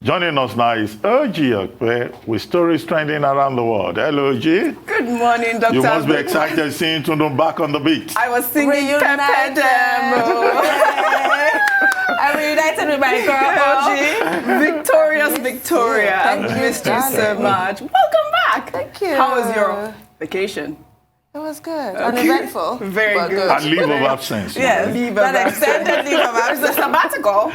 Joining us now is Okpe with stories trending around the world. Hello, Oji. Good morning, Dr. You must be excited seeing Tundu back on the beat. I was singing Reunited. I'm reunited with my girl, Alhaji. Victorious Victoria. I've missed you so much. Welcome back. Thank you. How was your vacation? It was good. Uneventful. Very good. And leave of absence. Yes, Leave of that absence. extended leave of absence. Sabbatical.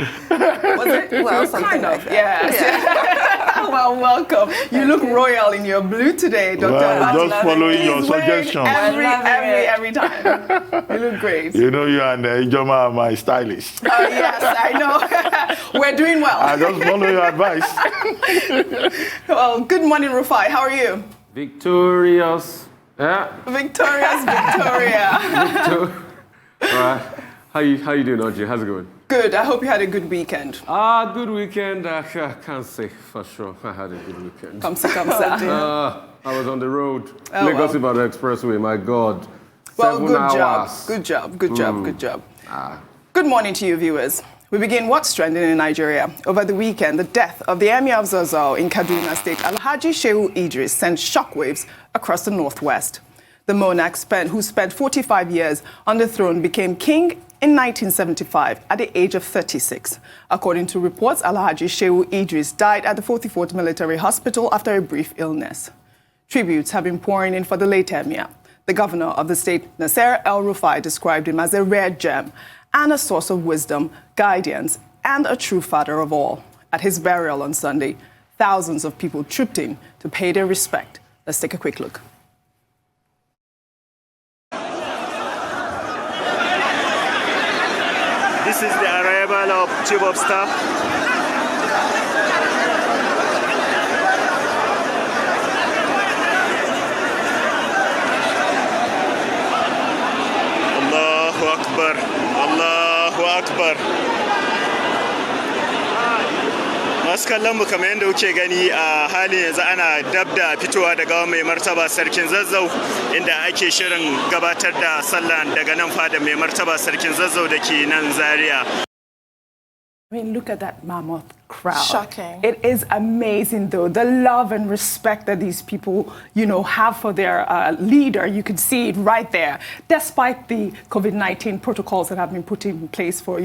Was it? Well, something kind like of. that. Yes. Well, welcome. You look royal in your blue today, Dr. Well, just following your He's wearing suggestions. Every time. You look great. You know you and Ijoma are my stylist. Oh, yes, I know. We're doing well. I just follow your advice. Well, good morning, Rufai. How are you? Victorious. Yeah. Victorious Victoria. All right. How you doing, Alhaji? How's it going? Good. I hope you had a good weekend. Good weekend. I can't say for sure. I had a good weekend. Kamsa. I was on the road. Oh, Lagos Ibadan Expressway. My God. Well, 7 good hours. job. Good job. Good morning to you, viewers. We begin what's trending in Nigeria. Over the weekend, the death of the Emir Of Zazzau in Kaduna State, Alhaji Shehu Idris, sent shockwaves across the northwest. The monarch who spent 45 years on the throne became king in 1975 at the age of 36. According to reports, Alhaji Shehu Idris died at the 44th Military Hospital after a brief illness. Tributes have been pouring in for the late Emir. The governor of the state, Nasser El-Rufai, described him as a rare gem and a source of wisdom, guidance, and a true father of all. At his burial on Sunday, thousands of people trooped in to pay their respect. Let's take a quick look. This is the arrival of Chief of Staff. Allahu Akbar. Allahu Akbar. Masu kallon mu kamar yadda kuke gani a halin yanzu ana dab da fitowa daga mai martaba sarkin Zazzau inda ake shirin gabatar da sallah daga nan fada mai martaba sarkin Zazzau da ke nan Zaria. I mean, look at that mammoth crowd. Shocking. It is amazing, though, the love and respect that these people, have for their leader. You could see it right there. Despite the COVID-19 protocols that have been put in place for,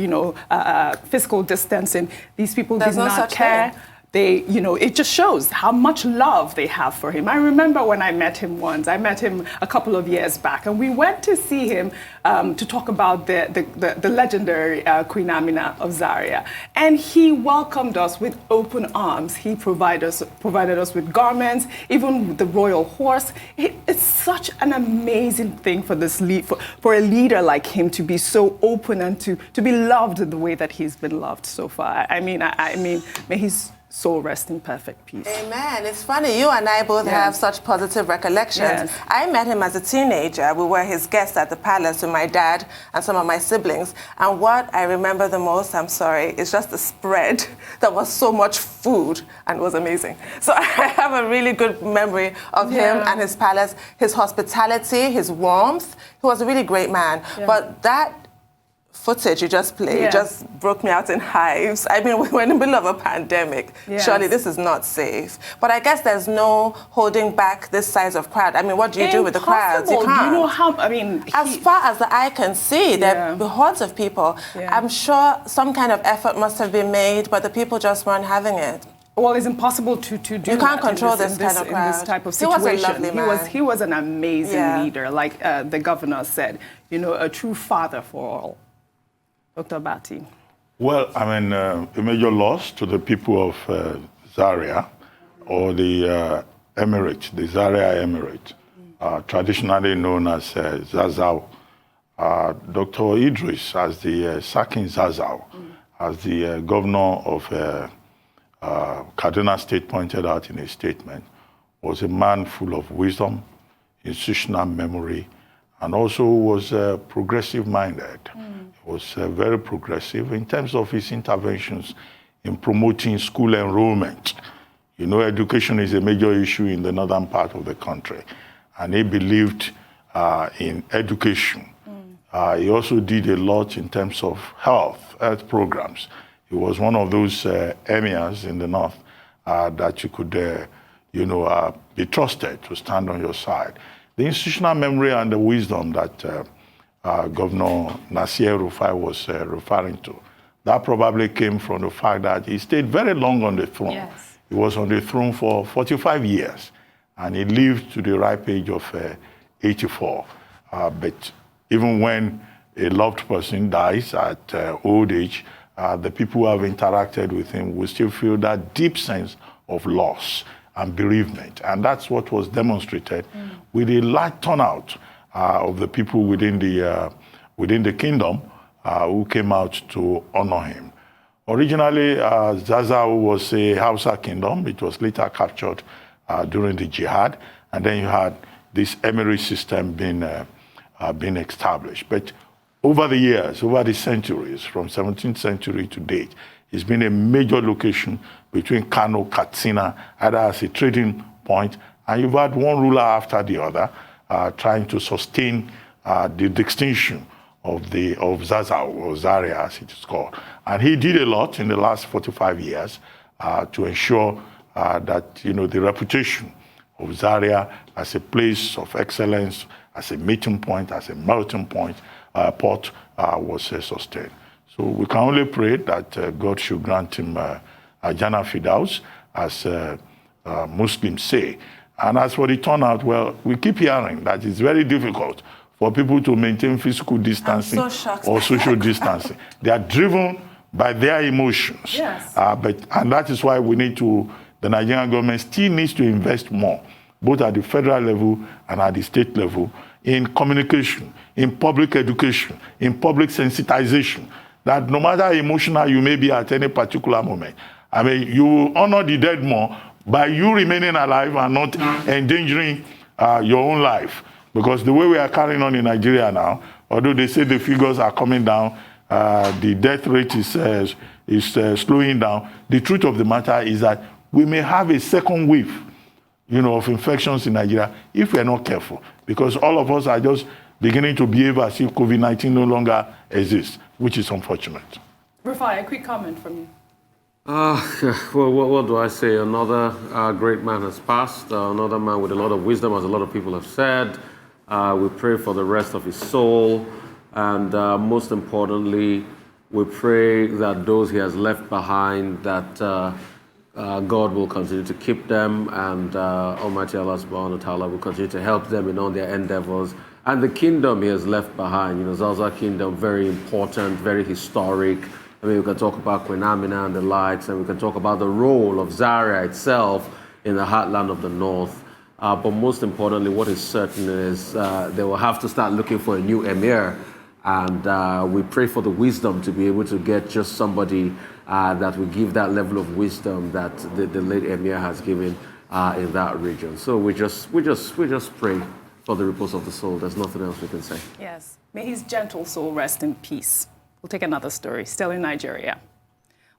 physical distancing, these people did not care. They, it just shows how much love they have for him. I remember when I met him once. I met him a couple of years back, and we went to see him to talk about the legendary Queen Amina of Zaria. And he welcomed us with open arms. He provided us with garments, even the royal horse. It's such an amazing thing for for a leader like him to be so open and to be loved the way that he's been loved so far. I mean, may his soul rest in perfect peace. Amen. It's funny, you and I both have such positive recollections. Yes. I met him as a teenager. We were his guests at the palace with my dad and some of my siblings. And what I remember the most, I'm sorry, is just the spread. There was so much food and it was amazing. So I have a really good memory of him and his palace, his hospitality, his warmth. He was a really great man. Yeah. But that footage you just played just broke me out in hives. I mean, we're in the middle of a pandemic. Yes. Surely this is not safe. But I guess there's no holding back this size of crowd. I mean, what do you do with the crowds? You can't. Do you know how, As far as the eye can see, there are hordes of people. Yeah. I'm sure some kind of effort must have been made, but the people just weren't having it. Well, it's impossible to do that. You can't control this kind of crowd. In this type of He was situation. a lovely man. He was an amazing leader, like the governor said. A true father for all. Dr. Bati. Well, a major loss to the people of Zaria, or the Emirate, the Zaria Emirate, traditionally known as Zazzau. Dr. Idris, as the Sakin Zazzau, as the governor of Kaduna State pointed out in a statement, was a man full of wisdom, institutional memory, and also was progressive-minded. He was very progressive in terms of his interventions in promoting school enrollment. Education is a major issue in the northern part of the country, and he believed in education. He also did a lot in terms of health programs. He was one of those emirs in the north that you could, be trusted to stand on your side. The institutional memory and the wisdom that Governor Nasir Rufai was referring to, that probably came from the fact that he stayed very long on the throne. Yes. He was on the throne for 45 years, and he lived to the ripe age of 84. But even when a loved person dies at old age, the people who have interacted with him will still feel that deep sense of loss and bereavement. And that's what was demonstrated with a large turnout of the people within the kingdom who came out to honor him. Originally, Zazzau was a Hausa kingdom. It was later captured during the jihad. And then you had this emirate system being established. But over the years, over the centuries, from 17th century to date, it's been a major location between Kano, Katsina, either as a trading point, and you've had one ruler after the other trying to sustain the distinction of Zazzau, or Zaria as it is called. And he did a lot in the last 45 years to ensure that the reputation of Zaria as a place of excellence, as a meeting point, as a melting point, port was sustained. So we can only pray that God should grant him Jannah Firdaus, as Muslims say. And as for the turnout, well, we keep hearing that it's very difficult for people to maintain physical distancing or social distancing. They are driven by their emotions. Yes. And that is why the Nigerian government still needs to invest more, both at the federal level and at the state level, in communication, in public education, in public sensitization, that no matter how emotional you may be at any particular moment, I mean, you will honor the dead more by you remaining alive and not endangering your own life. Because the way we are carrying on in Nigeria now, although they say the figures are coming down, the death rate is slowing down, the truth of the matter is that we may have a second wave, of infections in Nigeria if we're not careful. Because all of us are just beginning to behave as if COVID-19 no longer exists, which is unfortunate. Rufai, a quick comment from you. Well, what do I say? Another great man has passed, another man with a lot of wisdom, as a lot of people have said. We pray for the rest of his soul, and most importantly, we pray that those he has left behind, that God will continue to keep them, and Almighty Allah subhanahu wa ta'ala will continue to help them in all their endeavors. And the kingdom he has left behind, Zazzau kingdom, very important, very historic. I mean, we can talk about Queen Amina and the likes, and we can talk about the role of Zaria itself in the heartland of the north. But most importantly, what is certain is they will have to start looking for a new emir. And we pray for the wisdom to be able to get just somebody that will give that level of wisdom that the late emir has given in that region. So we just pray for the repose of the soul. There's nothing else we can say. Yes. May his gentle soul rest in peace. We'll take another story, still in Nigeria.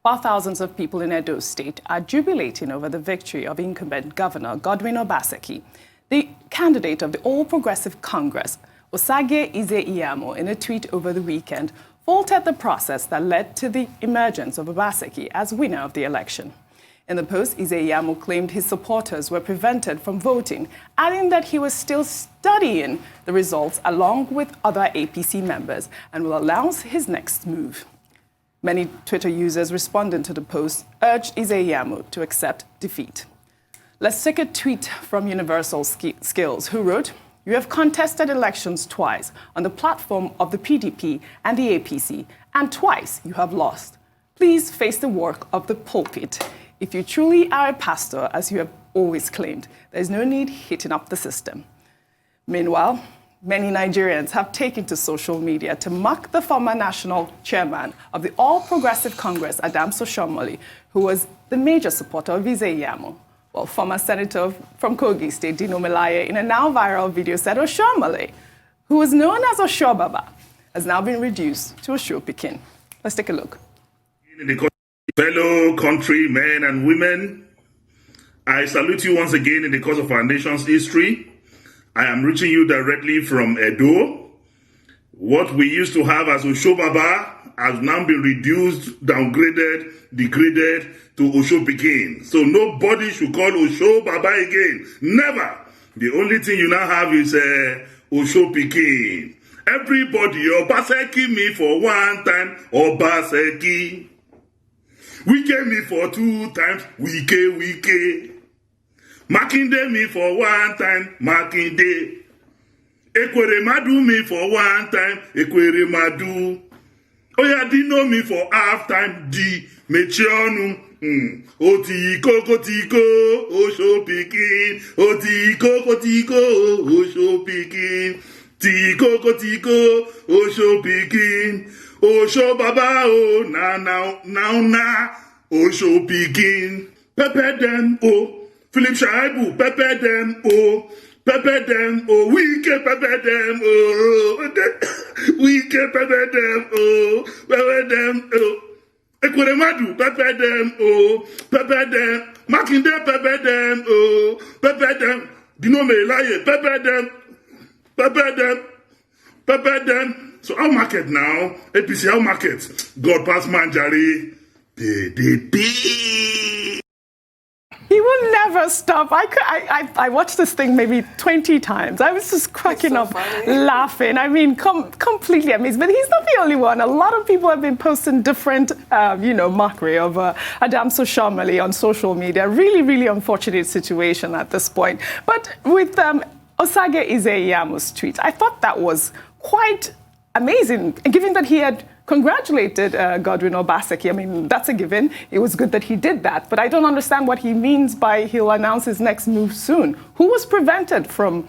While thousands of people in Edo State are jubilating over the victory of incumbent Governor Godwin Obaseki, the candidate of the All Progressive Congress, Osage Ize-Iyamu, in a tweet over the weekend, faulted the process that led to the emergence of Obaseki as winner of the election. In the post, Ize-Iyamu claimed his supporters were prevented from voting, adding that he was still studying the results along with other APC members and will announce his next move. Many Twitter users responding to the post urged Ize-Iyamu to accept defeat. Let's take a tweet from Universal Skills, who wrote, "You have contested elections twice on the platform of the PDP and the APC, and twice you have lost. Please face the work of the pulpit. If you truly are a pastor, as you have always claimed, there is no need hitting up the system." Meanwhile, many Nigerians have taken to social media to mock the former national chairman of the All Progressive Congress, Oshiomhole, who was the major supporter of Ize-Iyamu. Well, former senator from Kogi State, Dino Melaye, in a now viral video said Oshiomhole, who was known as Oshobaba, has now been reduced to Oshopikin. Let's take a look. Fellow countrymen and women, I salute you once again in the course of our nation's history. I am reaching you directly from Edo. What we used to have as Oshobaba has now been reduced, downgraded, degraded to Osho Pikin. So nobody should call Osho Baba again. Never. The only thing you now have is Osho Pikin. Everybody, Obaseki me for one time, Obaseki. Wike me for 2 times, Wike. Makinde me for 1 time, Makinde. Ekwere Madu me for 1 time, Ekwere Madu. Oyadino me for half time, Di Mechionu. Otiko, Osho Pikin. Otiko, Osho Pikin. Tiko, Osho Pikin. Osho Baba, oh, now, Osho Pikin. Pepe them, oh. Philip Shaibu, pepe them, oh. Pepe them, oh. Wike pepe them, oh. Wike pepe them, oh. Pepe them, oh. Ekweremadu, pepe them, oh. Pepe them. Makinde, pepe them, oh. Pepe them. Dinomelaye, pepe them. Pepe them. So our market now, APC, our market, God pass Manjari, PDP. He will never stop. I watched this thing maybe 20 times. I was just cracking up, laughing. I mean, completely amazed. But he's not the only one. A lot of people have been posting different, mockery of Adams Oshiomhole on social media. Really, really unfortunate situation at this point. But with Osage Ize-Iyamu's tweet, I thought that was quite amazing, given that he had congratulated Godwin Obaseki. I mean, that's a given. It was good that he did that. But I don't understand what he means by he'll announce his next move soon. Who was prevented from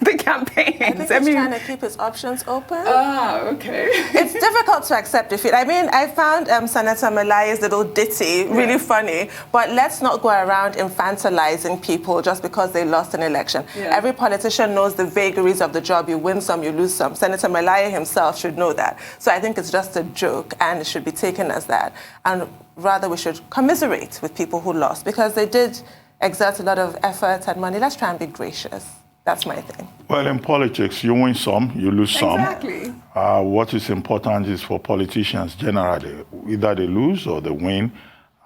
the campaigns? I think he's trying to keep his options open. Ah, okay. It's difficult to accept defeat. I mean, I found Senator Melaye's little ditty really funny, but let's not go around infantilizing people just because they lost an election. Yeah. Every politician knows the vagaries of the job. You win some, you lose some. Senator Melaye himself should know that. So I think it's just a joke, and it should be taken as that. And rather, we should commiserate with people who lost, because they did exert a lot of effort and money. Let's try and be gracious. That's my thing. Well, in politics, you win some, you lose some. Exactly. What is important is for politicians generally, either they lose or they win,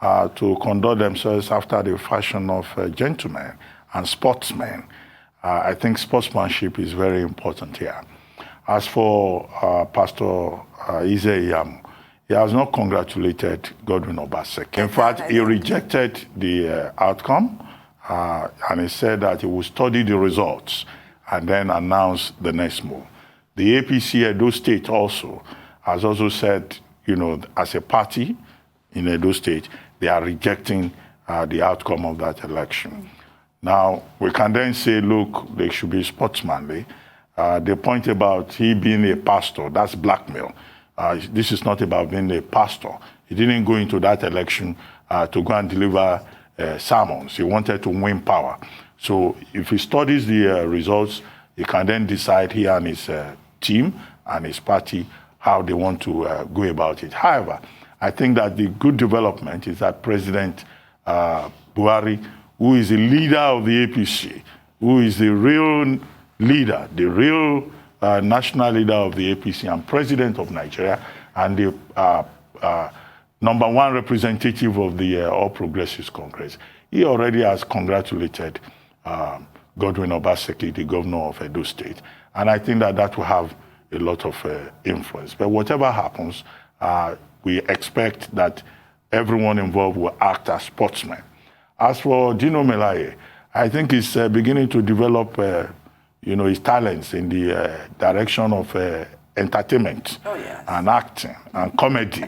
to conduct themselves after the fashion of gentlemen and sportsmen. I think sportsmanship is very important here. As for Pastor Ize-Iyamu, he has not congratulated Godwin Obaseki. In fact, he rejected the outcome. And he said that he will study the results and then announce the next move. The APC Edo State also has also said, as a party in Edo State, they are rejecting the outcome of that election. Now, we can then say, look, they should be sportsmanly. The point about he being a pastor, that's blackmail. This is not about being a pastor. He didn't go into that election to go and deliver sermons. He wanted to win power. So if he studies the results, he can then decide, he and his team and his party, how they want to go about it. However, I think that the good development is that President Buhari, who is the leader of the APC, who is the real leader, the real national leader of the APC and president of Nigeria, and the number one representative of the All Progressives Congress. He already has congratulated Godwin Obaseki, the governor of Edo State. And I think that that will have a lot of influence. But whatever happens, we expect that everyone involved will act as sportsmen. As for Dino Melaye, I think he's beginning to develop his talents in the direction of entertainment and acting and comedy.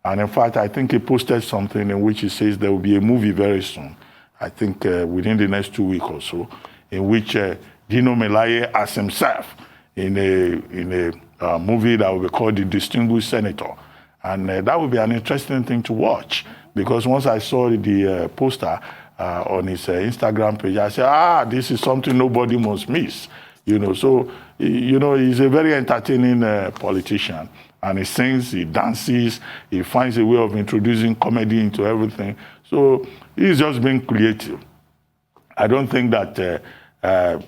And in fact, I think he posted something in which he says there will be a movie very soon, I think within the next 2 weeks or so, in which Dino Melaye as himself in a movie that will be called The Distinguished Senator. And that will be an interesting thing to watch, because once I saw the poster on his Instagram page, I said, this is something nobody must miss. So, he's a very entertaining politician. And he sings, he dances, he finds a way of introducing comedy into everything. So he's just being creative. I don't think that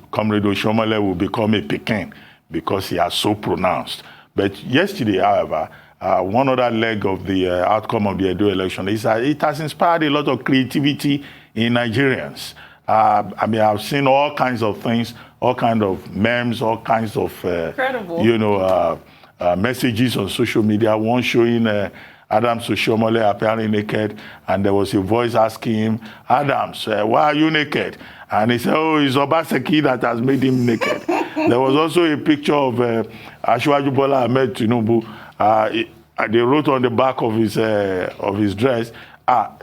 Comrade Oshiomhole will become a Pekin because he has so pronounced. But yesterday, however, one other leg of the outcome of the Edo election is that it has inspired a lot of creativity in Nigerians. I mean, I've seen all kinds of things, all kinds of memes, all kinds of, messages on social media. One showing Adams Oshiomhole apparently naked, and there was a voice asking him, Adams, why are you naked? And he said, oh, it's Obaseki that has made him naked. There was also a picture of Asiwaju Bola Ahmed Tinubu. They wrote on the back of his dress,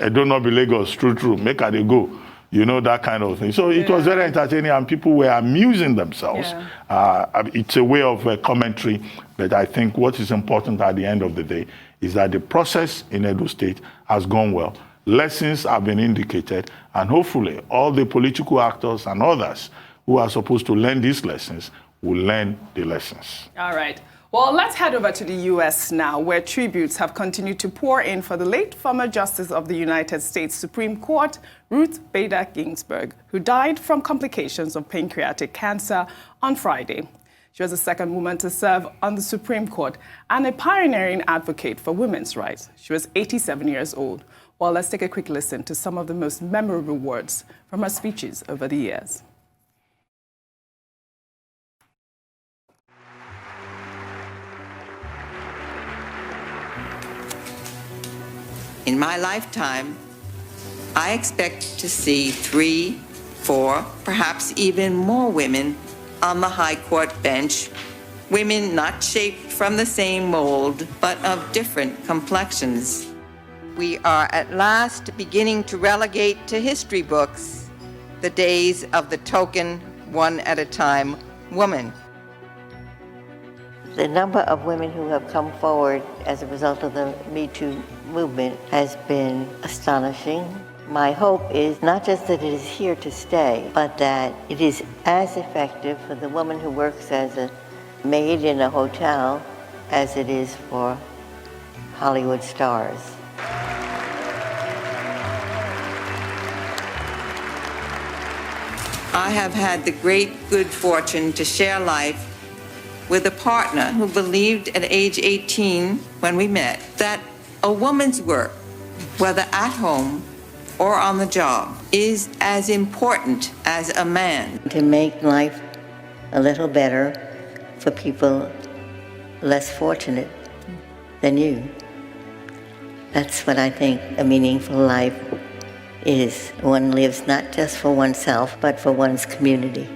Edo no be Lagos, true, make her they go. You know, that kind of thing. So it was very entertaining, and people were amusing themselves. It's a way of commentary, but I think what is important at the end of the day is that the process in Edo State has gone well. Lessons have been indicated, and hopefully all the political actors and others who are supposed to learn these lessons will learn the lessons. All right. Well, let's head over to the U.S. now, where tributes have continued to pour in for the late former Justice of the United States Supreme Court, Ruth Bader Ginsburg, who died from complications of pancreatic cancer on Friday. She was the second woman to serve on the Supreme Court and a pioneering advocate for women's rights. She was 87 years old. Well, let's take a quick listen to some of the most memorable words from her speeches over the years. In my lifetime, I expect to see 3, 4, perhaps even more women on the High Court bench, women not shaped from the same mold, but of different complexions. We are at last beginning to relegate to history books the days of the token, one-at-a-time woman. The number of women who have come forward as a result of the Me Too movement has been astonishing. My hope is not just that it is here to stay, but that it is as effective for the woman who works as a maid in a hotel as it is for Hollywood stars. I have had the great good fortune to share life with a partner who believed at age 18 when we met that a woman's work, whether at home or on the job, is as important as a man. To make life a little better for people less fortunate than you. That's what I think a meaningful life is. One lives not just for oneself, but for one's community.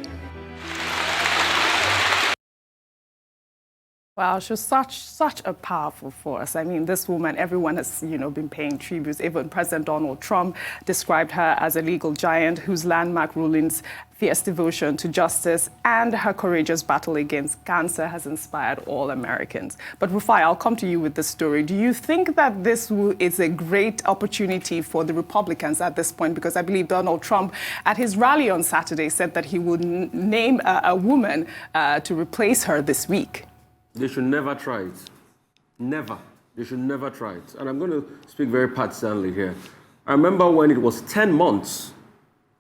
Wow, she was such a powerful force. I mean, this woman, everyone has, been paying tributes. Even President Donald Trump described her as a legal giant whose landmark rulings, fierce devotion to justice, and her courageous battle against cancer has inspired all Americans. But Rufai, I'll come to you with the story. Do you think that this is a great opportunity for the Republicans at this point? Because I believe Donald Trump, at his rally on Saturday, said that he would name a woman to replace her this week. They should never try it. Never. They should never try it. And I'm going to speak very partisanly here. I remember when it was 10 months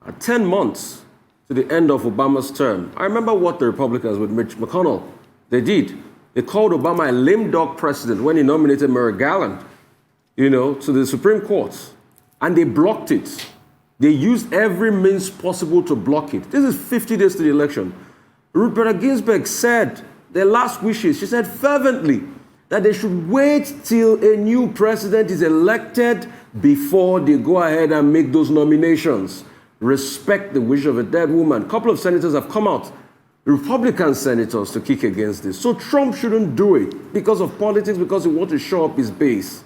to the end of Obama's term. I remember what the Republicans with Mitch McConnell, they did. They called Obama a lame duck president when he nominated Merrick Garland, to the Supreme Court. And they blocked it. They used every means possible to block it. This is 50 days to the election. Ruth Bader Ginsburg said, their last wishes, she said fervently that they should wait till a new president is elected before they go ahead and make those nominations. Respect the wish of a dead woman. A couple of senators have come out, Republican senators, to kick against this. So Trump shouldn't do it because of politics, because he wants to show up his base.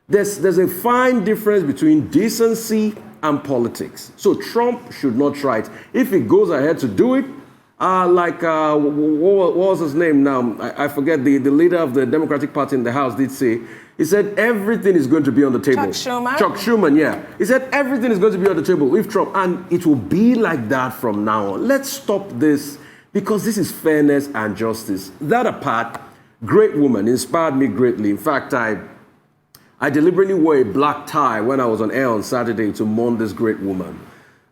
There's a fine difference between decency and politics. So Trump should not try it. If he goes ahead to do it, what was his name now? I forget, the leader of the Democratic Party in the House did say, he said everything is going to be on the table. Chuck Schumer, yeah. He said everything is going to be on the table with Trump, and it will be like that from now on. Let's stop this, because this is fairness and justice. That apart, great woman, inspired me greatly. In fact, I deliberately wore a black tie when I was on air on Saturday to mourn this great woman.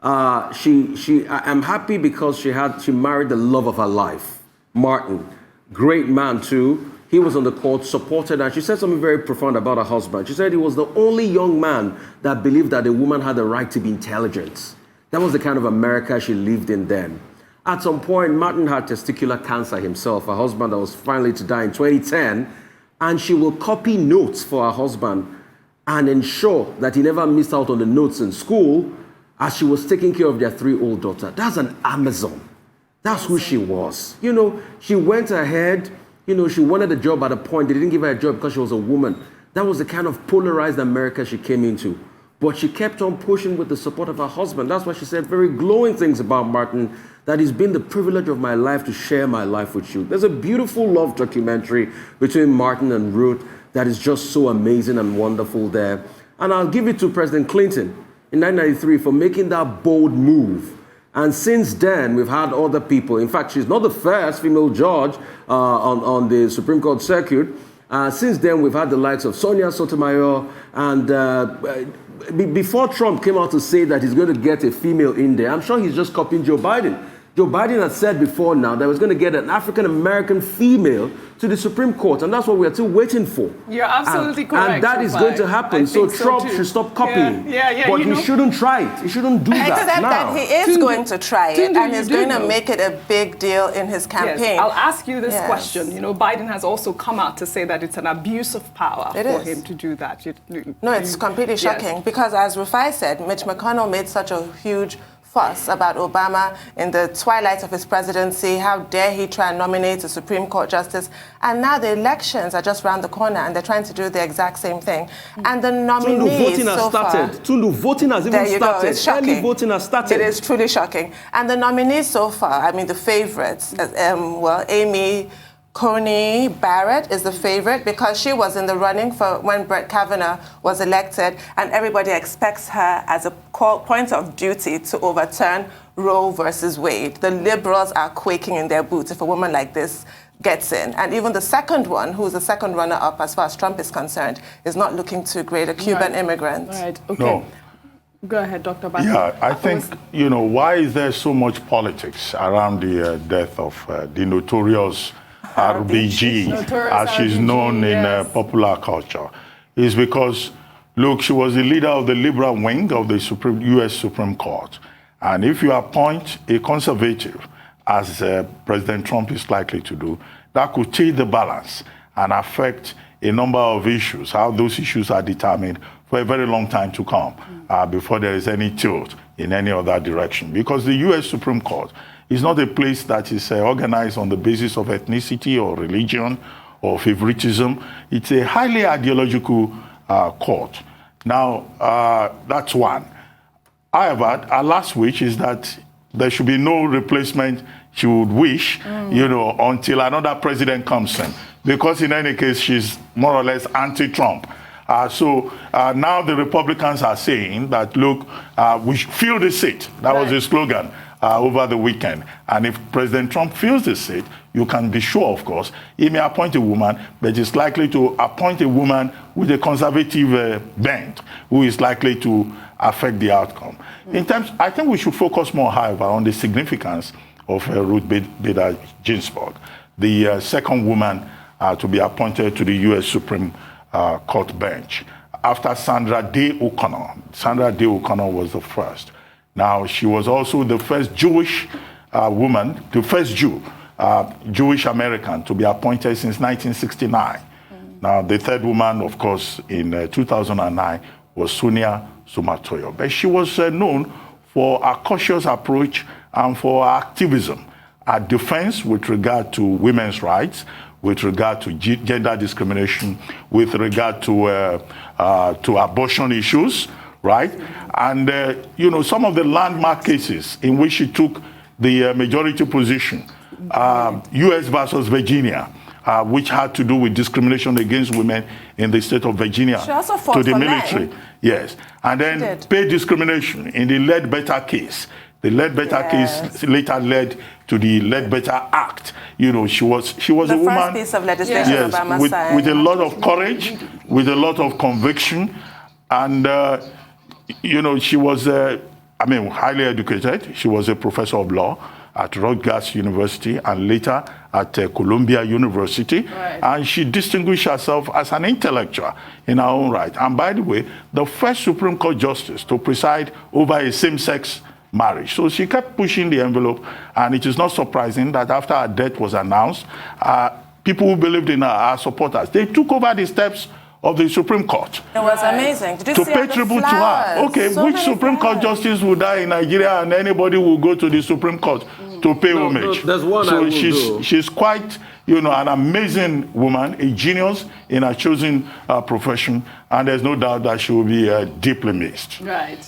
I'm happy because she married the love of her life, Martin. Great man too. He was on the court, supported her. She said something very profound about her husband. She said he was the only young man that believed that a woman had the right to be intelligent. That was the kind of America she lived in then. At some point, Martin had testicular cancer himself, her husband that was finally to die in 2010, and she will copy notes for her husband and ensure that he never missed out on the notes in school as she was taking care of their 3-year-old daughter. That's an Amazon. That's who she was. You know, she went ahead, you know, she wanted a job at a point. They didn't give her a job because she was a woman. That was the kind of polarized America she came into. But she kept on pushing with the support of her husband. That's why she said very glowing things about Martin, that it's been the privilege of my life to share my life with you. There's a beautiful love documentary between Martin and Ruth that is just so amazing and wonderful there. And I'll give it to President Clinton in 1993 for making that bold move. And since then, we've had other people. In fact, she's not the first female judge on the Supreme Court circuit. Since then, we've had the likes of Sonia Sotomayor. And before Trump came out to say that he's going to get a female in there, I'm sure he's just copying Joe Biden. Joe Biden had said before now that he was going to get an African-American female to the Supreme Court, and that's what we are still waiting for. You're absolutely correct. And that is going to happen. So Trump should stop copying. Yeah, but he shouldn't try it. He shouldn't do that Except now. that he is going to try it, and he's going to make it a big deal in his campaign. Yes. I'll ask you this question. You know, Biden has also come out to say that it's an abuse of power for him to do that. No, it's completely shocking because, as Rufai said, Mitch McConnell made such a huge fuss about Obama in the twilight of his presidency. How dare he try and nominate a Supreme Court justice? And now the elections are just around the corner and they're trying to do the exact same thing. And the nominees voting has started. Tundu, voting has even started. It's shocking. Early voting has started. It is truly shocking. And the nominees so far, I mean, the favorites, Amy Coney Barrett is the favorite because she was in the running for when Brett Kavanaugh was elected, and everybody expects her as a point of duty to overturn Roe versus Wade. The liberals are quaking in their boots if a woman like this gets in. And even the second one, who's the second runner-up as far as Trump is concerned, is not looking too great, a Cuban immigrant. Right, okay. No. Go ahead, Dr. Bata. Yeah, I think, you know, why is there so much politics around the death of the notorious RBG, as she's known in popular culture, is because, look, she was the leader of the liberal wing of the U.S. Supreme Court. And if you appoint a conservative, as President Trump is likely to do, that could tilt the balance and affect a number of issues, how those issues are determined for a very long time to come before there is any tilt in any other direction. Because the U.S. Supreme Court is not a place that is organized on the basis of ethnicity or religion or favoritism. It's a highly ideological court. Now, that's one. However, our last wish is that there should be no replacement she would wish, you know, until another president comes in. Because in any case, she's more or less anti-Trump. So now the Republicans are saying that, look, we should fill the seat. That was the slogan over the weekend. And if President Trump fills the seat, you can be sure, of course, he may appoint a woman, but is likely to appoint a woman with a conservative bent, who is likely to affect the outcome. In terms, I think we should focus more, however, on the significance of Ruth Bader Ginsburg, the second woman to be appointed to the U.S. Supreme Court bench, after Sandra Day O'Connor. Sandra Day O'Connor was the first. Now, she was also the first Jewish woman, the first Jewish American to be appointed since 1969. Now, the third woman, of course, in 2009 was Sonia Sotomayor. But she was known for a cautious approach and for activism, a defense with regard to women's rights, with regard to gender discrimination, with regard to abortion issues, right? And, you know, some of the landmark cases in which she took the majority position, U.S. versus Virginia, which had to do with discrimination against women in the state of Virginia she also fought to the for military. Men. Yes. And then pay discrimination in the Ledbetter case. The Ledbetter case later led to the Ledbetter Act. You know, she was a woman. The first piece of legislation Obama signed. With a lot of courage, with a lot of conviction. And, you know, she was, highly educated. She was a professor of law at Rutgers University and later at Columbia University, Right. and she distinguished herself as an intellectual in her own right. And by the way, the first Supreme Court justice to preside over a same-sex marriage. So she kept pushing the envelope, and it is not surprising that after her death was announced, people who believed in her, her supporters, they took over the steps of the Supreme Court. It was amazing. Did you To see pay all the tribute to her. flowers? Okay, So which many Supreme Court flowers. justice will die in Nigeria and anybody will go to the Supreme Court to pay homage? there's one I so will do. she's quite, an amazing woman, a genius in her chosen profession, and there's no doubt that she will be deeply missed. Right.